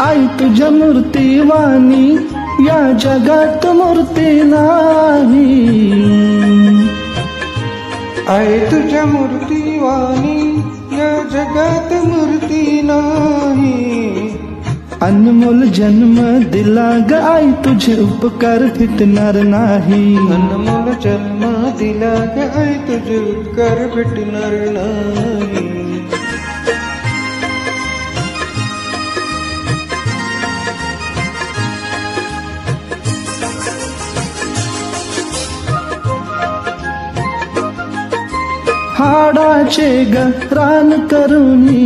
आई तुझ्या मूर्तीवाणी या जगात मूर्ती नाही. आई तुझ्या मूर्तीवाणी या जगात मूर्ती नाही. अनमोल जन्म दिला ग आई तुझे उपकार फिटणार नाही. अनमोल जन्म दिला ग आई तुझे उपकार भेटणार नाही. हाडाचे गरान करुणी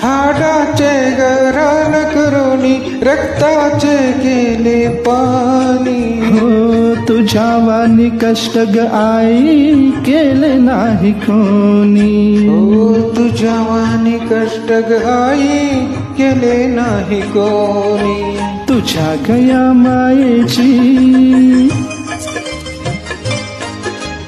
हाडाचे गरान करुणी रक्ताचे केले पाणी. हो तुझ्या वाणी कष्ट ग आई केले नाही कोणी. हो तुझ्या वाणी कष्ट ग आई केले नाही कोणी. तुझ्या गया मायेची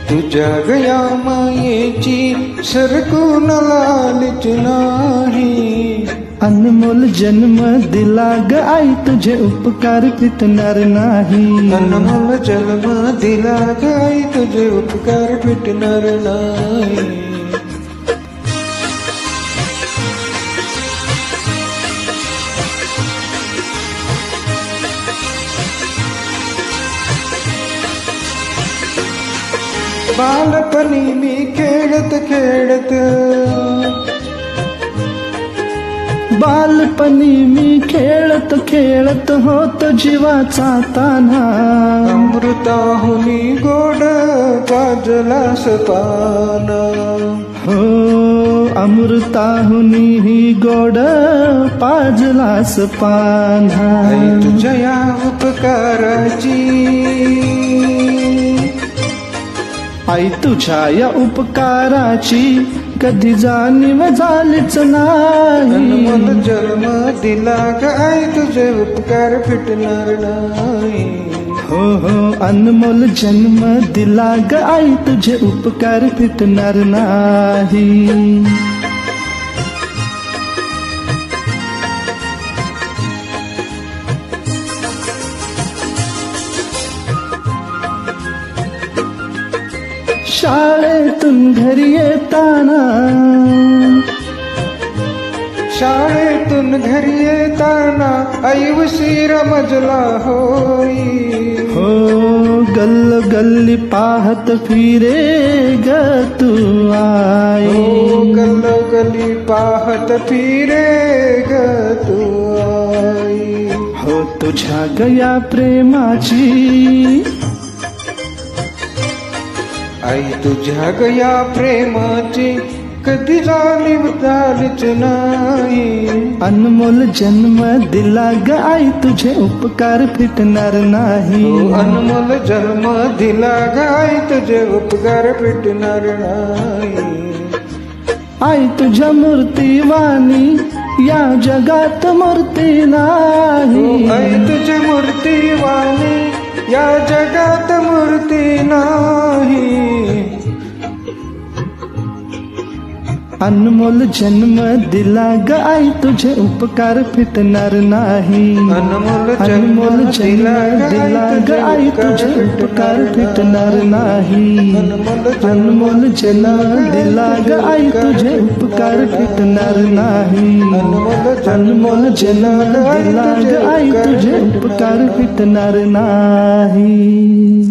तुझ्या गया मायेची सरकून लालच नाही. अनमोल जन्म दिला ग आई तुझे उपकार फिटणार नाही. अनमोल जन्म दिला ग आई तुझे उपकार फिटणार नाही. बालपणी मी खेळत खेळत बालपणी मी खेळत खेळत होत जीवाचा तान्हा. अमृताहुनी गोड पाजलास पान. हो अमृताहुनी ही गोड पाजलास पान्हा. आई तुझ्या या उपकाराची आई तुझ्या या उपकाराची कधी जाणीव झालीच नाही. अनमोल जन्म दिला ग आई तुझे उपकार फिटणार नाही. हो हो अनमोल जन्म दिला ग आई तुझे उपकार फिटणार नाही. शाळेतून घरी येताना शाळेतून घरी येताना आई उशीर मजला होई. हो गल्ल गल्ली पाहत फिरे ग तू आई. हो गल्ल गल्ली पाहत फिरे ग तू आई. हो तुझ्या गया प्रेमाची आई तुझ्या गया प्रेमाची कधी जाणीव झालीच नाही. अनमोल जन्म दिला ग आई तुझे उपकार फिटणार नाही. अनमोल जन्म दिला ग आई तुझे उपकार फिटणार नाही. आई तुझ्या मूर्तीवाणी या जगात मूर्ती नाही. आई तुझ्या मूर्तीवाणी या जगात मूर्ती नाही. अनमोल जन्म दिला ग आई तुझे उपकार फिटणार नाही. अनमोल जन्म दिला ग आई तुझे उपकार फिटणार नाही. अनमोल जन्म दिला ग आई तुझे उपकार फिटणार नाही. अनमोल जन्म दिला ग आई तुझे उपकार फिटणार नाही.